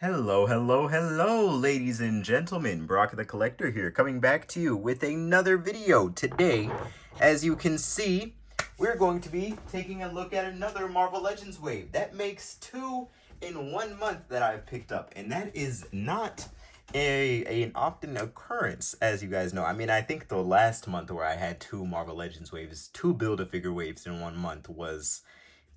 Hello, ladies and gentlemen. Brock the Collector here, coming back to you with another video. Today, as you can see, we're going to be taking a look at another Marvel Legends wave. That makes two in 1 month that I've picked up, and that is not an often occurrence, as you guys know. I mean, I think the last month where I had two Marvel Legends waves, two Build-A-Figure waves in 1 month was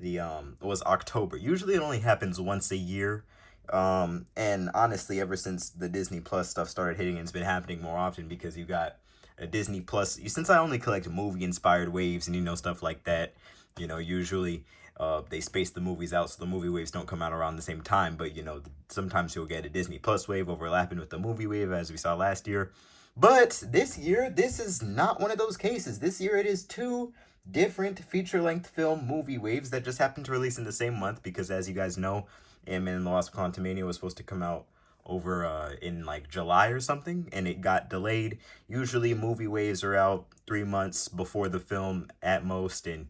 October. Usually it only happens once a year. And honestly, ever since the Disney Plus stuff started hitting, it's been happening more often because you got a Disney Plus. Since I only collect movie inspired waves and stuff like that, usually they space the movies out so the movie waves don't come out around the same time. But sometimes you'll get a Disney Plus wave overlapping with the movie wave, as we saw last year. But this year, this is not one of those cases. This year, it is two different feature-length film movie waves that just happened to release in the same month because, as you guys know, AntMan and the Wasp: Quantumania was supposed to come out over in like July or something, and it got delayed. Usually movie waves are out 3 months before the film at most, and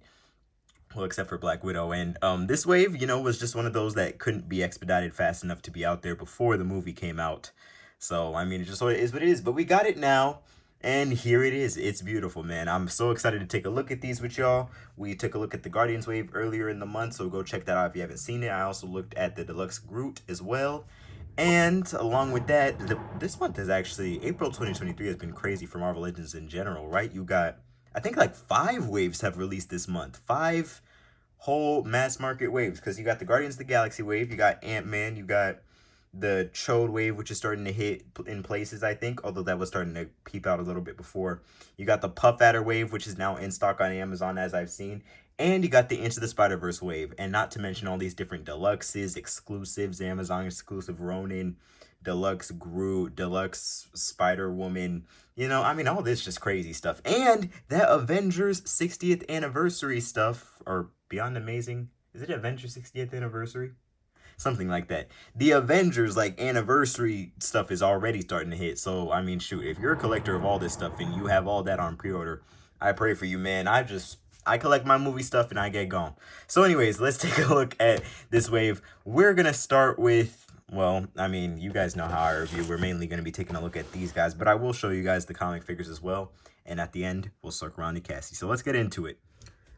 well, except for Black Widow. And this wave, was just one of those that couldn't be expedited fast enough to be out there before the movie came out. So, I mean, it just what it is what it is. But we got it now, and here it is. It's beautiful, man. I'm so excited to take a look at these with y'all. We took a look at the Guardians wave earlier in the month, so go check that out if you haven't seen it. I also looked at the Deluxe Groot as well. And along with that, this month is actually, April 2023 has been crazy for Marvel Legends in general, right? You got, I think like 5 waves have released this month. 5 whole mass market waves, because you got the Guardians of the Galaxy wave, you got Ant-Man, you got the Chode wave, which is starting to hit in places, I think, although that was starting to peep out a little bit before. You got the Puff Adder wave, which is now in stock on Amazon, as I've seen. And you got the Into the Spider-Verse wave, and not to mention all these different deluxes, exclusives, Amazon exclusive Ronin, Deluxe Groot, Deluxe Spider-Woman. I mean, all this just crazy stuff. And that Avengers 60th anniversary stuff, or Beyond Amazing. Is it Avengers 60th anniversary? Something like that. The Avengers anniversary stuff is already starting to hit. So I mean, shoot, if you're a collector of all this stuff and you have all that on pre-order, I pray for you, man. I collect my movie stuff and I get gone. So anyways, let's take a look at this wave. We're gonna start with, well, I mean, you guys know how I review. We're mainly gonna be taking a look at these guys, but I will show you guys the comic figures as well. And at the end, we'll circle around to Cassie. So let's get into it.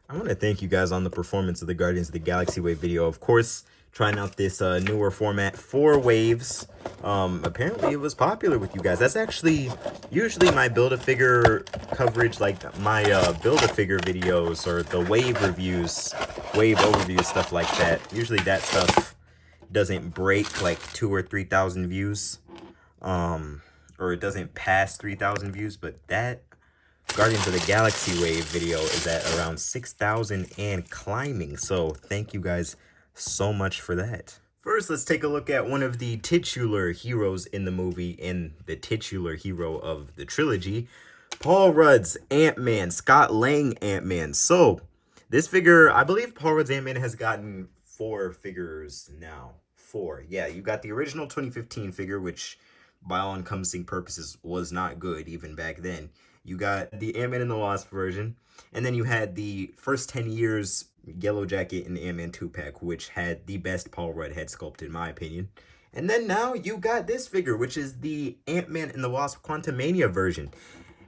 I want to thank you guys on the performance of the Guardians of the Galaxy wave video. Of course, trying out this newer format, 4 waves. Apparently it was popular with you guys. That's actually usually my Build-A-Figure coverage, like my Build-A-Figure videos or the wave reviews, wave overviews, stuff like that. Usually that stuff doesn't break like 2,000 or 3,000 views, or it doesn't pass 3,000 views, but that Guardians of the Galaxy wave video is at around 6,000 and climbing. So thank you guys so much for that. First, let's take a look at one of the titular heroes in the movie, and the titular hero of the trilogy, Paul Rudd's Ant-Man, Scott Lang Ant-Man. So this figure, I believe Paul Rudd's Ant-Man has gotten 4 figures now. 4. Yeah, you got the original 2015 figure, which by all encompassing purposes was not good even back then. You got the Ant-Man and the Wasp version, and then you had the first 10 years Yellow Jacket and the Ant-Man 2-pack, which had the best Paul Rudd head sculpt in my opinion. And then now you got this figure, which is the Ant-Man and the Wasp Quantumania version.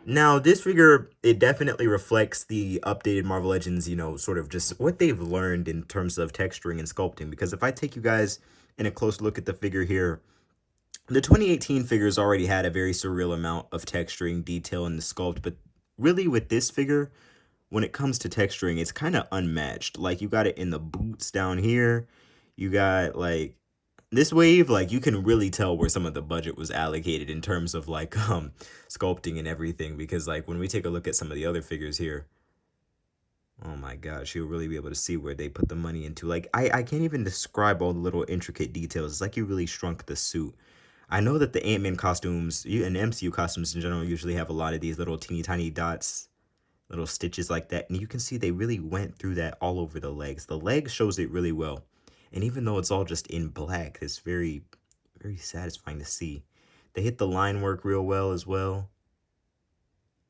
Now, this figure, it definitely reflects the updated Marvel Legends, sort of just what they've learned in terms of texturing and sculpting. Because if I take you guys in a close look at the figure here, the 2018 figures already had a very surreal amount of texturing, detail in the sculpt, but really with this figure, when it comes to texturing, it's kind of unmatched. Like, you got it in the boots down here. You got, like, this wave, like, you can really tell where some of the budget was allocated in terms of, like, sculpting and everything. Because, like, when we take a look at some of the other figures here, oh my gosh, you'll really be able to see where they put the money into. Like, I can't even describe all the little intricate details. It's like you really shrunk the suit. I know that the Ant-Man costumes, and MCU costumes in general, usually have a lot of these little teeny tiny dots, little stitches like that. And you can see they really went through that all over the legs. The leg shows it really well. And even though it's all just in black, it's very, very satisfying to see. They hit the line work real well as well.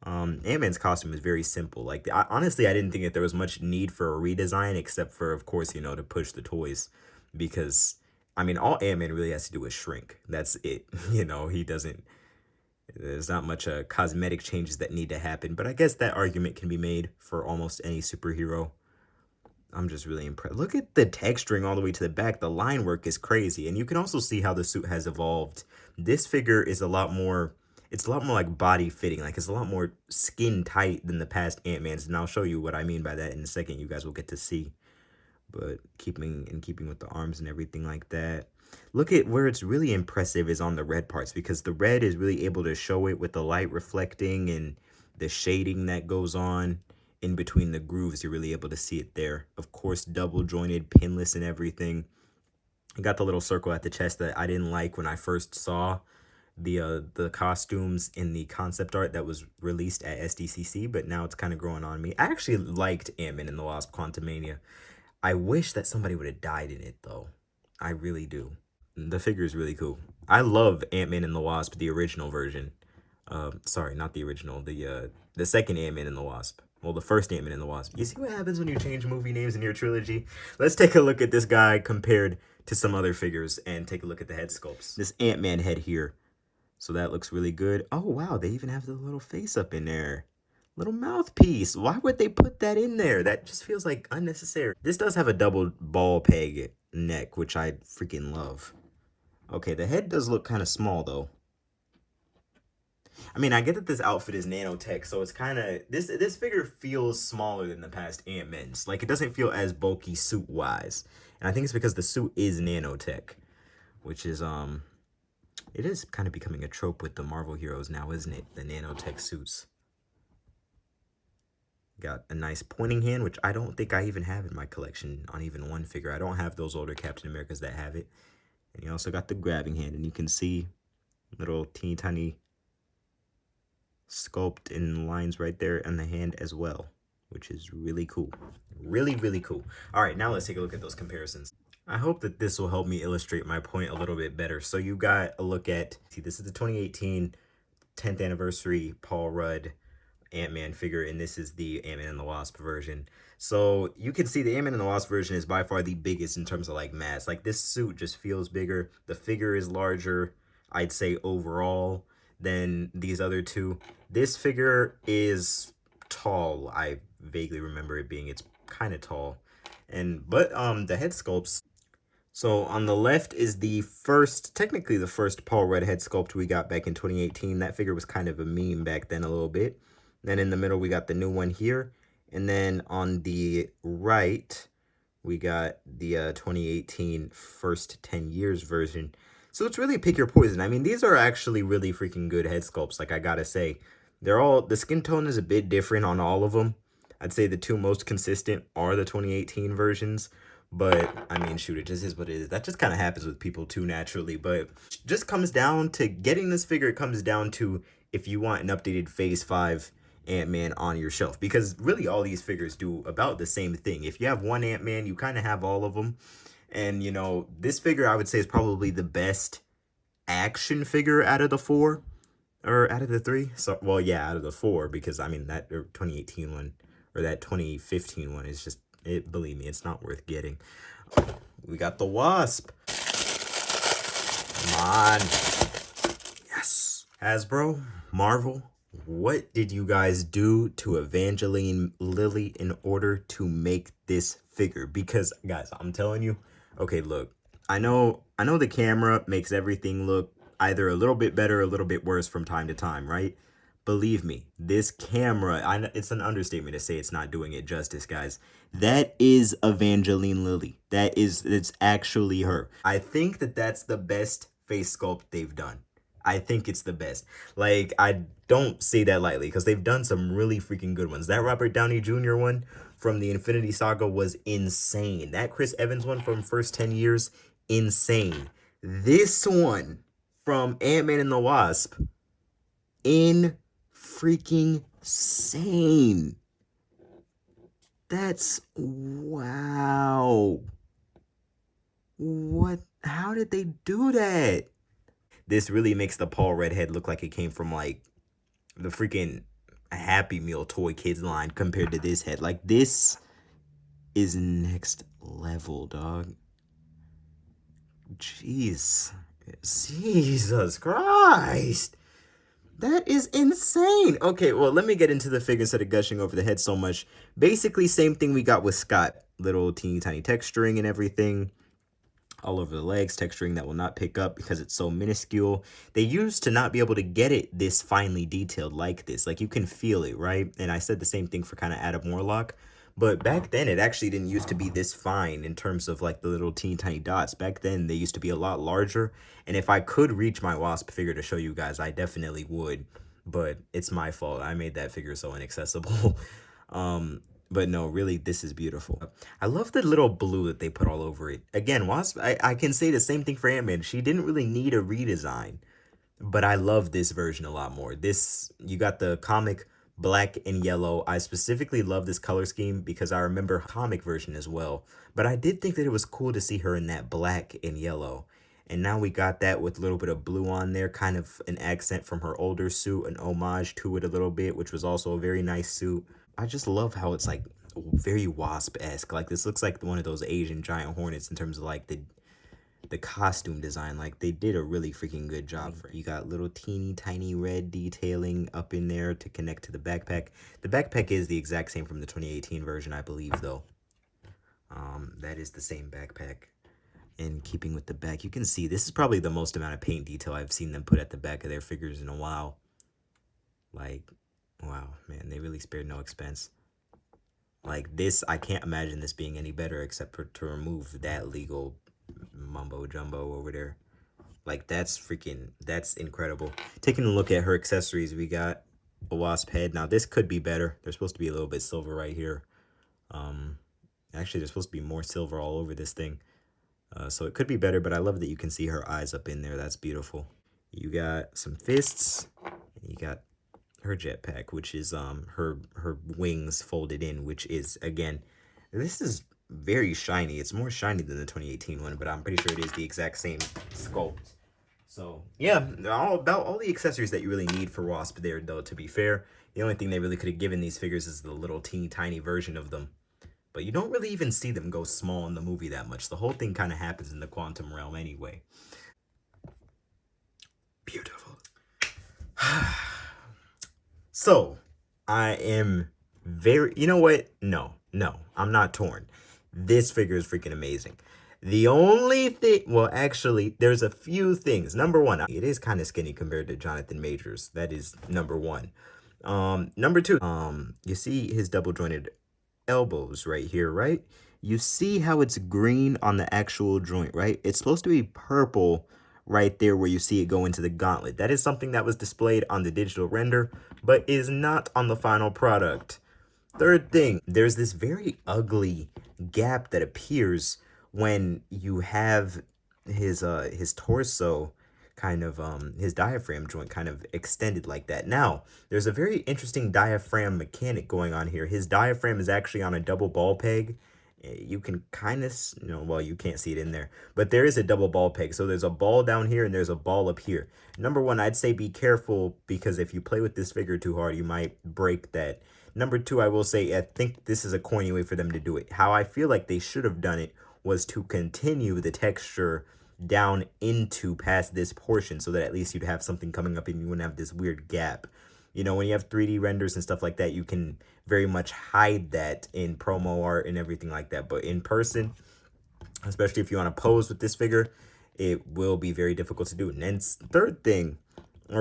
Ant-Man's costume is very simple. Like, honestly, I didn't think that there was much need for a redesign, except for, of course, to push the toys. Because I mean, all Ant-Man really has to do is shrink. That's it. You know, he doesn't, there's not much cosmetic changes that need to happen. But I guess that argument can be made for almost any superhero. I'm just really impressed. Look at the texturing all the way to the back. The line work is crazy. And you can also see how the suit has evolved. This figure is a lot more, it's a lot more like body fitting. Like it's a lot more skin tight than the past Ant-Mans. And I'll show you what I mean by that in a second. You guys will get to see. But keeping with the arms and everything like that. Look at where it's really impressive is on the red parts, because the red is really able to show it with the light reflecting and the shading that goes on in between the grooves. You're really able to see it there. Of course, double jointed, pinless and everything. I got the little circle at the chest that I didn't like when I first saw the costumes in the concept art that was released at SDCC, but now it's kind of growing on me. I actually liked Ant-Man and the Wasp Quantumania. I wish that somebody would have died in it, though. I really do. The figure is really cool. I love Ant-Man and the Wasp, the original version. Sorry, not the original. The second Ant-Man and the Wasp. Well, the first Ant-Man and the Wasp. You see what happens when you change movie names in your trilogy? Let's take a look at this guy compared to some other figures and take a look at the head sculpts. This Ant-Man head here. So that looks really good. Oh, wow. They even have the little face up in there. Little mouthpiece. Why would they put that in there? That just feels like unnecessary. This does have a double ball peg neck, which I freaking love. Okay, the head does look kind of small, though. I mean, I get that this outfit is nanotech, so it's kind of... This figure feels smaller than the past Ant-Man's. Like, it doesn't feel as bulky suit-wise. And I think it's because the suit is nanotech, which is, it is kind of becoming a trope with the Marvel heroes now, isn't it? The nanotech suits. Got a nice pointing hand, which I don't think I even have in my collection on even one figure. I don't have those older Captain Americas that have it. And you also got the grabbing hand, and you can see little teeny tiny sculpt and lines right there on the hand as well, which is really cool. Really, really cool. All right, now let's take a look at those comparisons. I hope that this will help me illustrate my point a little bit better. So you got a look at, see, this is the 2018 10th anniversary Paul Rudd Ant-Man figure, and this is the Ant-Man and the Wasp version. So you can see the Ant-Man and the Wasp version is by far the biggest in terms of like mass. Like this suit just feels bigger. The figure is larger, I'd say overall, than these other two. This figure is tall. I vaguely remember it being, it's kind of tall. But the head sculpts. So on the left is the first, technically the first Paul Rudd head sculpt we got back in 2018. That figure was kind of a meme back then a little bit. Then in the middle, we got the new one here. And then on the right, we got the 2018 first 10 years version. So it's really pick your poison. I mean, these are actually really freaking good head sculpts, like I gotta say. They're all, the skin tone is a bit different on all of them. I'd say the two most consistent are the 2018 versions. But, I mean, shoot, it just is what it is. That just kind of happens with people too naturally. But just comes down to getting this figure. It comes down to if you want an updated Phase 5 Ant-Man on your shelf. Because really all these figures do about the same thing. If you have one Ant-Man, you kind of have all of them. And, you know, this figure I would say is probably the best action figure out of the four. Or out of the three. So, well, yeah, out of the four. Because, I mean, that 2018 one or that 2015 one is just... believe me, it's not worth getting. We got the Wasp. Come on. Yes. Hasbro, Marvel, what did you guys do to Evangeline Lilly in order to make this figure? Because, guys, I'm telling you, okay, look, I know the camera makes everything look either a little bit better or a little bit worse from time to time, right? Believe me, this camera, it's an understatement to say it's not doing it justice, guys. That is Evangeline Lilly. It's actually her. I think that that's the best face sculpt they've done. I think it's the best. Like, I don't say that lightly because they've done some really freaking good ones. That Robert Downey Jr. one from the Infinity Saga was insane. That Chris Evans one from First 10 Years, insane. This one from Ant-Man and the Wasp, freaking insane. That's wow. What? How did they do that? This really makes the Paul Rudd head look like it came from like the freaking Happy Meal toy kids line compared to this head. Like this is next level, dog. Jeez. Jesus Christ. That is insane. Okay, well, let me get into the figure instead of gushing over the head so much. Basically, same thing we got with Scott. Little teeny tiny texturing and everything all over the legs, texturing that will not pick up because it's so minuscule. They used to not be able to get it this finely detailed like this. Like, you can feel it, right? And I said the same thing for kind of Adam Warlock. But back then, it actually didn't used to be this fine in terms of like the little teeny tiny dots. Back then, they used to be a lot larger. And if I could reach my Wasp figure to show you guys, I definitely would. But it's my fault. I made that figure so inaccessible. But no, really, this is beautiful. I love the little blue that they put all over it. Again, Wasp, I can say the same thing for AntMan. She didn't really need a redesign, but I love this version a lot more. This, you got the comic black and yellow. I specifically love this color scheme because I remember comic version as well. But I did think that it was cool to see her in that black and yellow. And now we got that with a little bit of blue on there, kind of an accent from her older suit, an homage to it a little bit, which was also a very nice suit. I just love how it's like very Wasp-esque. Like, this looks like one of those Asian giant hornets in terms of like the costume design. Like, they did a really freaking good job for it. You got little teeny tiny red detailing up in there to connect to the backpack. The backpack is the exact same from the 2018 version, I believe, though. That is the same backpack. In keeping with the back, you can see this is probably the most amount of paint detail I've seen them put at the back of their figures in a while. Like, wow, man, they really spared no expense. Like, this, I can't imagine this being any better except for to remove that legal mumbo jumbo over there. Like, that's incredible. Taking a look at her accessories, we got a Wasp head. Now, this could be better. There's supposed to be a little bit silver right here. Actually, there's supposed to be more silver all over this thing. So it could be better, but I love that you can see her eyes up in there. That's beautiful. You got some fists, and you got her jetpack, which is her wings folded in, which is, again, this is very shiny. It's more shiny than the 2018 one, but I'm pretty sure it is the exact same sculpt. So yeah, all the accessories that you really need for Wasp there, though, to be fair. The only thing they really could have given these figures is the little teeny tiny version of them. But you don't really even see them go small in the movie that much. The whole thing kind of happens in the quantum realm anyway. Beautiful. So, I am very... You know what? No, I'm not torn. This figure is freaking amazing. The only thing... Well, actually, there's a few things. Number one, it is kind of skinny compared to Jonathan Majors. That is number one. Number two, you see his double-jointed elbows right here, right? You see how it's green on the actual joint, right? It's supposed to be purple right there where you see it go into the gauntlet. That is something that was displayed on the digital render, but is not on the final product. Third thing, there's this very ugly gap that appears when you have his torso kind of his diaphragm joint kind of extended like that. Now, there's a very interesting diaphragm mechanic going on here. His diaphragm is actually on a double ball peg. You can kind of, well, you can't see it in there, but there is a double ball peg. So there's a ball down here and there's a ball up here. Number one, I'd say be careful because if you play with this figure too hard, you might break that. Number two, I will say, I think this is a corny way for them to do it. How I feel like they should have done it was to continue the texture down into past this portion so that at least you'd have something coming up and you wouldn't have this weird gap. You know, when you have 3D renders and stuff like that, you can very much hide that in promo art and everything like that. But in person, especially if you want to pose with this figure, it will be very difficult to do. And then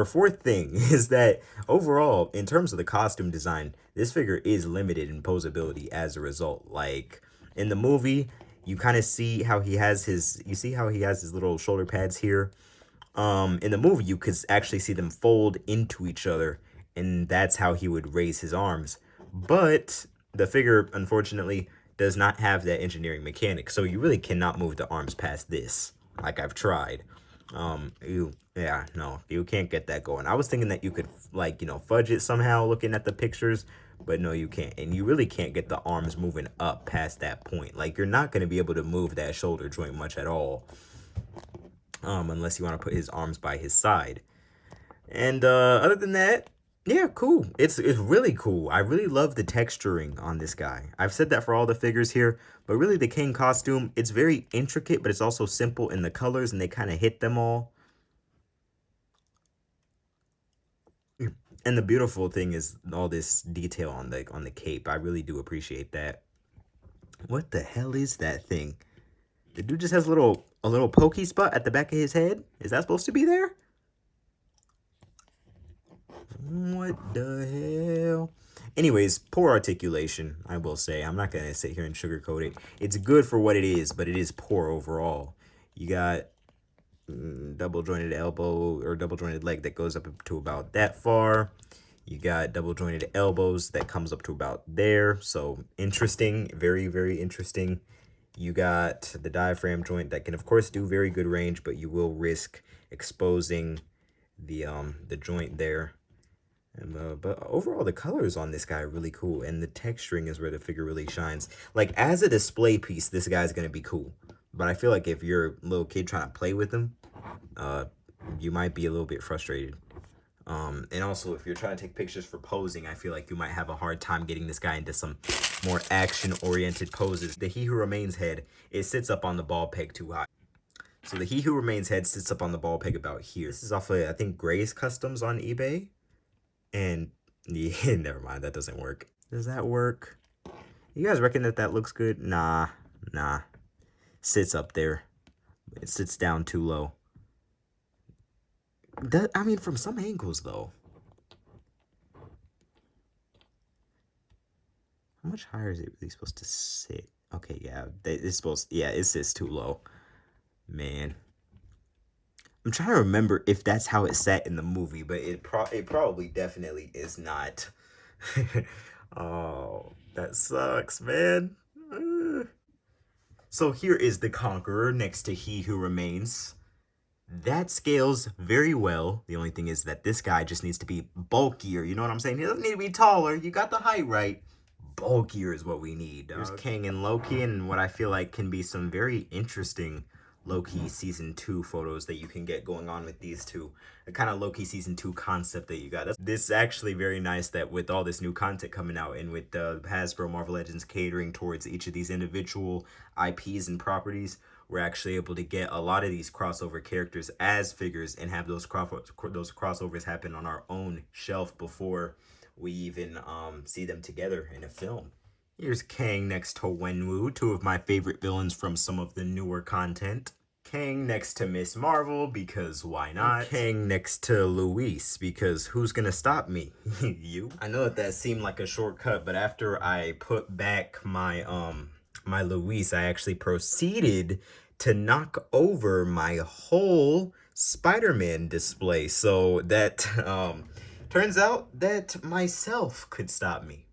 fourth thing is that overall, in terms of the costume design, this figure is limited in posability as a result. Like, in the movie, you kind of see how he has his little shoulder pads here. In the movie, you could actually see them fold into each other, and that's how he would raise his arms. But the figure, unfortunately, does not have that engineering mechanic, so you really cannot move the arms past this. Like, I've tried. You can't get that going. I was thinking that you could, like, fudge it somehow looking at the pictures, but no, you can't. And you really can't get the arms moving up past that point. Like, you're not going to be able to move that shoulder joint much at all. Unless you want to put his arms by his side. And other than that, Yeah, cool. It's really cool. I really love the texturing on this guy. I've said that for all the figures here, but really the King costume, it's very intricate, but it's also simple in the colors, and they kind of hit them all. And the beautiful thing is all this detail on the cape. I really do appreciate that. What the hell is that thing? The dude just has a little pokey spot at the back of his head. Is that supposed to be there? What the hell? Anyways, poor articulation, I will say. I'm not going to sit here and sugarcoat it. It's good for what it is, but it is poor overall. You got double jointed elbow or double jointed leg that goes up to about that far. You got double jointed elbows that comes up to about there. So interesting, very, very interesting. You got the diaphragm joint that can of course do very good range, but you will risk exposing the joint there. But overall, the colors on this guy are really cool, and the texturing is where the figure really shines. Like, as a display piece, this guy's gonna be cool. But I feel like if you're a little kid trying to play with him, you might be a little bit frustrated. And also, if you're trying to take pictures for posing, I feel like you might have a hard time getting this guy into some more action-oriented poses. The He Who Remains head, it sits up on the ball peg too high. So the He Who Remains head sits up on the ball peg about here. This is off of, I think, Gray's Customs on eBay. And yeah, never mind, that doesn't work. Does that work? You guys reckon that that looks good? Nah. Sits up there. It sits down too low. I mean, from some angles, though. How much higher is it really supposed to sit? Okay, yeah, it's supposed. Yeah, it sits too low. Man, I'm trying to remember if that's how it sat in the movie, but it probably definitely is not. Oh, that sucks, man. So here is the Conqueror next to He Who Remains. That scales very well. The only thing is that this guy just needs to be bulkier. You know what I'm saying? He doesn't need to be taller. You got the height right. Bulkier is what we need. There's King and Loki, and what I feel like can be some very interesting Loki Season 2 photos that you can get going on with these two. The kind of Loki Season 2 concept that you got. This is actually very nice that with all this new content coming out and with Hasbro Marvel Legends catering towards each of these individual IPs and properties, we're actually able to get a lot of these crossover characters as figures and have those crossovers happen on our own shelf before we even see them together in a film. Here's Kang next to Wenwu, two of my favorite villains from some of the newer content. Kang next to Miss Marvel, because why not? And Kang next to Luis, because who's gonna stop me? You? I know that seemed like a shortcut, but after I put back my my Luis, I actually proceeded to knock over my whole Spider-Man display. So that turns out that myself could stop me.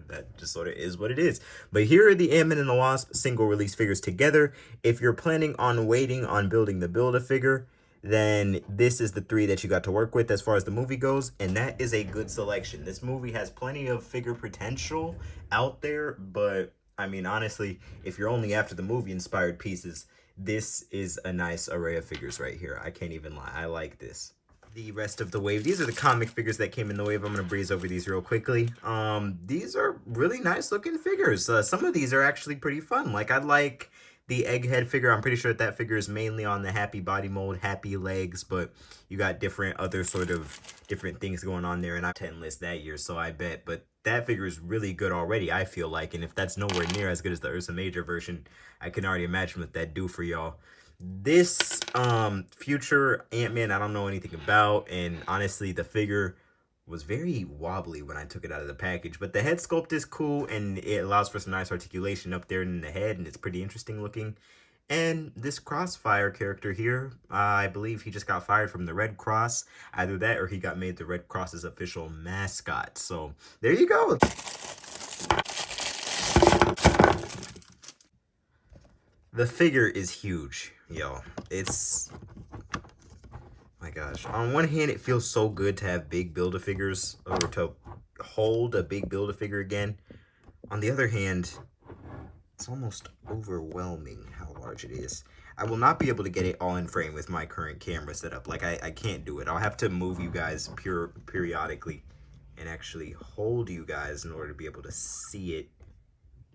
That just sort of is what it is. But here are the AntMan and the Wasp single release figures together. If you're planning on waiting on building the Build-A-Figure, then this is the three that you got to work with as far as the movie goes, and that is a good selection. This movie has plenty of figure potential out there, but I mean, honestly, if you're only after the movie inspired pieces, this is a nice array of figures right here. I can't even lie. I like this. The rest of the wave, these are the comic figures that came in the wave. I'm going to breeze over these real quickly. These are really nice looking figures. Some of these are actually pretty fun. Like, I like the Egghead figure. I'm pretty sure that figure is mainly on the Happy Body mold, Happy Legs, but you got different other sort of different things going on there, and I 10 list that year, so I bet. But that figure is really good already, I feel like, and if that's nowhere near as good as the Ursa Major version, I can already imagine what that do for y'all. This future Ant-Man, I don't know anything about, and honestly, the figure was very wobbly when I took it out of the package, but the head sculpt is cool, and it allows for some nice articulation up there in the head, and it's pretty interesting looking. And this Crossfire character here, I believe he just got fired from the Red Cross. Either that or he got made the Red Cross's official mascot. So there you go. The figure is huge, yo. It's, my gosh. On one hand, it feels so good to have big Build-A-Figures, or to hold a big Build-A-Figure again. On the other hand, it's almost overwhelming how large it is. I will not be able to get it all in frame with my current camera setup. Like, I can't do it. I'll have to move you guys periodically and actually hold you guys in order to be able to see it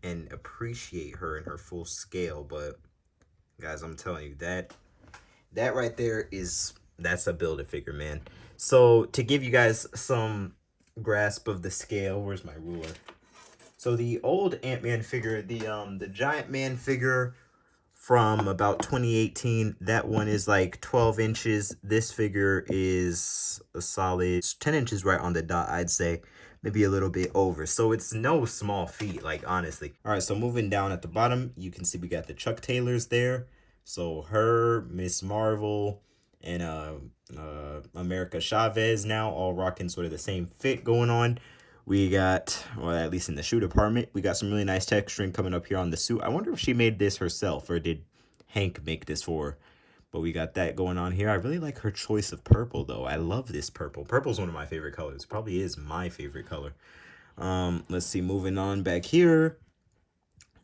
and appreciate her in her full scale. But guys, I'm telling you, that right there that's a Build-A-Figure, man. So to give you guys some grasp of the scale, where's my ruler? So the old Ant-Man figure, the Giant Man figure from about 2018, that one is like 12 inches. This figure is a solid 10 inches right on the dot, I'd say. Maybe a little bit over. So it's no small feat, like, honestly. All right, so moving down at the bottom, you can see we got the Chuck Taylors there. So her, Miss Marvel, and America Chavez now all rocking sort of the same fit going on. We got, well, at least in the shoe department, we got some really nice texturing coming up here on the suit. I wonder if she made this herself or did Hank make this for her. But we got that going on here. I really like her choice of purple, though. I love this purple. Purple's one of my favorite colors. Probably is my favorite color. Let's see, moving on back here.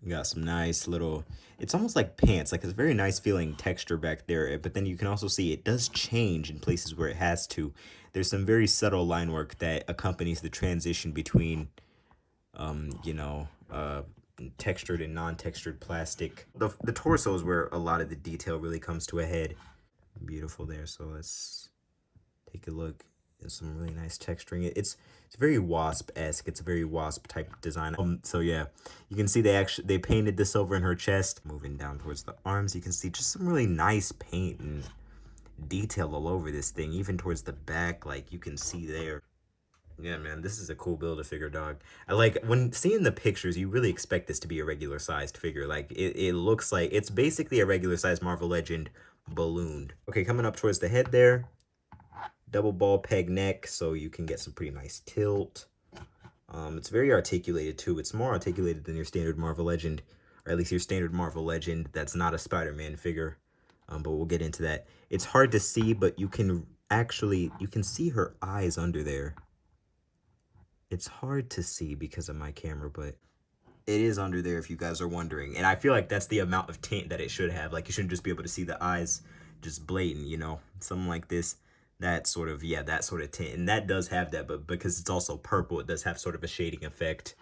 We got some nice little, it's almost like pants. Like, it's a very nice feeling texture back there. But then you can also see it does change in places where it has to. There's some very subtle line work that accompanies the transition between, you know, textured and non-textured plastic. The torso is where a lot of the detail really comes to a head. Beautiful there. So let's take a look. There's some really nice texturing. It's very Wasp-esque. It's a very Wasp type design. So yeah, you can see they painted this over in her chest. Moving down towards the arms, you can see just some really nice paint and detail all over this thing. Even towards the back, like you can see there. Yeah, man, this is a cool Build-A-Figure, dog. I like, when seeing the pictures, you really expect this to be a regular sized figure. Like, it looks like it's basically a regular sized Marvel Legend ballooned. Okay, coming up towards the head there. Double ball peg neck, so you can get some pretty nice tilt. It's very articulated too. It's more articulated than your standard Marvel Legend, or at least your standard Marvel Legend that's not a Spider-Man figure. But we'll get into that. It's hard to see, but you can see her eyes under there. It's hard to see because of my camera, but it is under there if you guys are wondering. And I feel like that's the amount of tint that it should have. Like, you shouldn't just be able to see the eyes just blatant, you know? Something like this. That sort of, yeah, that sort of tint. And that does have that, but because it's also purple, it does have sort of a shading effect.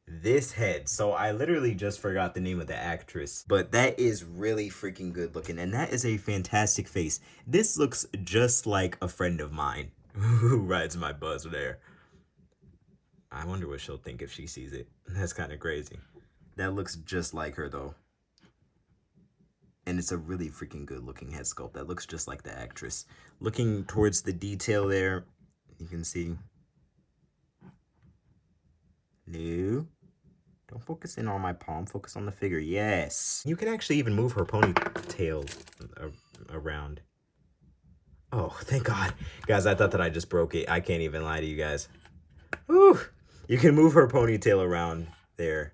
This head, so I literally just forgot the name of the actress, but that is really freaking good looking. And that is a fantastic face. This looks just like a friend of mine who rides my bus there. I wonder what she'll think if she sees it. That's kind of crazy. That looks just like her, though. And it's a really freaking good looking head sculpt. That looks just like the actress. Looking towards the detail there, you can see. No. Don't focus in on my palm. Focus on the figure. Yes. You can actually even move her ponytail around. Oh, thank God. Guys, I thought that I just broke it. I can't even lie to you guys. Whew. You can move her ponytail around there.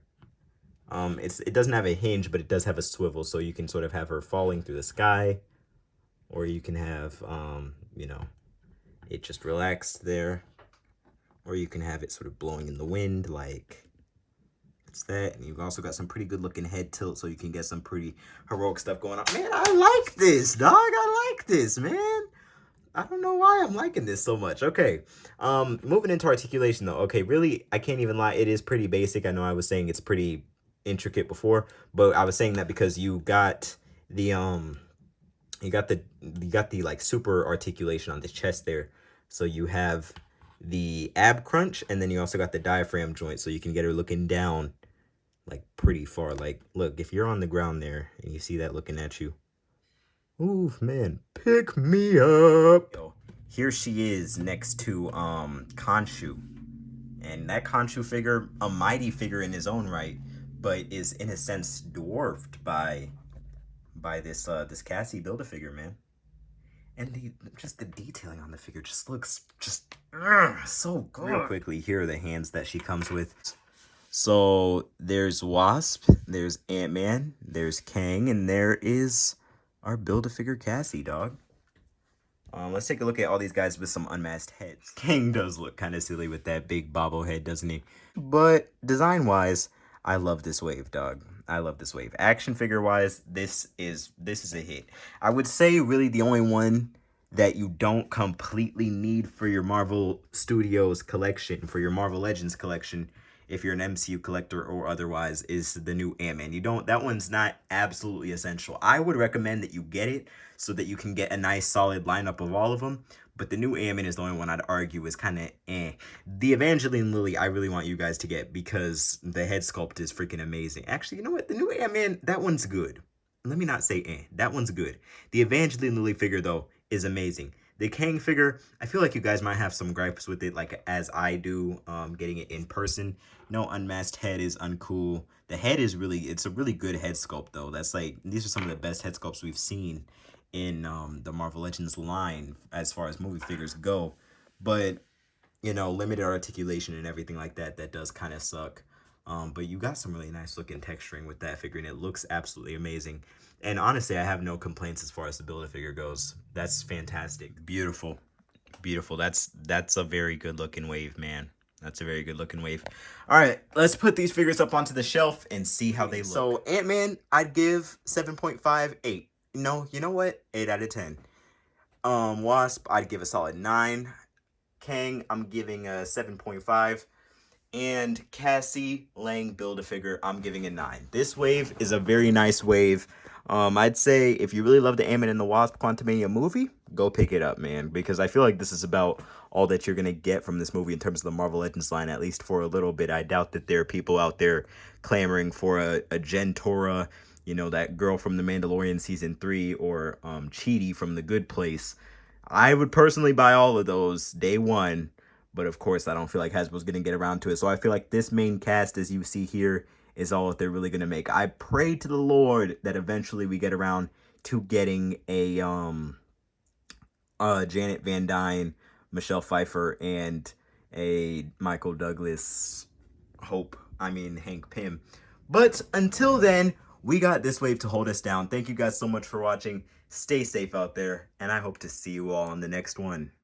It doesn't have a hinge, but it does have a swivel, so you can sort of have her falling through the sky, or you can have, you know, it just relaxed there, or you can have it sort of blowing in the wind, like it's that. And you've also got some pretty good looking head tilt, so you can get some pretty heroic stuff going on. Man, I like this, dog. I like this, man. I don't know why I'm liking this so much. Okay, moving into articulation though. Okay, really, I can't even lie. It is pretty basic. I know I was saying it's pretty intricate before, but I was saying that because you got the like super articulation on the chest there. So you have the ab crunch, and then you also got the diaphragm joint, so you can get her looking down like pretty far. Like, look, if you're on the ground there and you see that looking at you. Ooh, man, pick me up. Yo, here she is next to Khonshu. And that Khonshu figure, a mighty figure in his own right, but is in a sense dwarfed by this this Cassie Build-A-Figure, man. And the detailing on the figure just looks so good. Real quickly, here are the hands that she comes with. So there's Wasp, there's Ant-Man, there's Kang, and there is our Build-A-Figure Cassie, dog. Let's take a look at all these guys with some unmasked heads. Kang does look kind of silly with that big bobblehead, doesn't he? But design-wise, I love this wave, dog. I love this wave. Action figure-wise, this is a hit. I would say really the only one that you don't completely need for your Marvel Studios collection, for your Marvel Legends collection, if you're an MCU collector or otherwise, is the new Ant-Man. You don't, that one's not absolutely essential. I would recommend that you get it so that you can get a nice solid lineup of all of them. But the new Ant-Man is the only one I'd argue is kind of eh. The Evangeline Lily, I really want you guys to get because the head sculpt is freaking amazing. Actually, you know what? The new Ant-Man, that one's good. Let me not say eh. That one's good. The Evangeline Lily figure, though, is amazing. The Kang figure, I feel like you guys might have some gripes with it, like as I do, getting it in person. No, unmasked head is uncool. The head is really, it's a really good head sculpt, though. That's like, these are some of the best head sculpts we've seen in the Marvel Legends line as far as movie figures go. But, you know, limited articulation and everything like that, that does kind of suck. But you got some really nice looking texturing with that figure, and it looks absolutely amazing. And honestly, I have no complaints as far as the Build-A-Figure goes. That's fantastic. Beautiful. Beautiful. That's a very good looking wave, man. That's a very good looking wave. All right, let's put these figures up onto the shelf and see how they look. So Ant-Man, I'd give 7.5, 8. No, you know what? 8 out of 10. Wasp, I'd give a solid 9. Kang, I'm giving a 7.5. And Cassie Lang Build-A-Figure, I'm giving a 9. This wave is a very nice wave. I'd say if you really love the Ant-Man and the Wasp Quantumania movie, go pick it up, man. Because I feel like this is about all that you're going to get from this movie in terms of the Marvel Legends line, at least for a little bit. I doubt that there are people out there clamoring for a Gentora, you know, that girl from The Mandalorian Season 3, or Chidi from The Good Place. I would personally buy all of those day one. But of course, I don't feel like Hasbro's going to get around to it. So I feel like this main cast, as you see here, is all that they're really going to make. I pray to the Lord that eventually we get around to getting a Janet Van Dyne, Michelle Pfeiffer, and a Michael Douglas Hank Pym. But until then, we got this wave to hold us down. Thank you guys so much for watching. Stay safe out there, and I hope to see you all on the next one.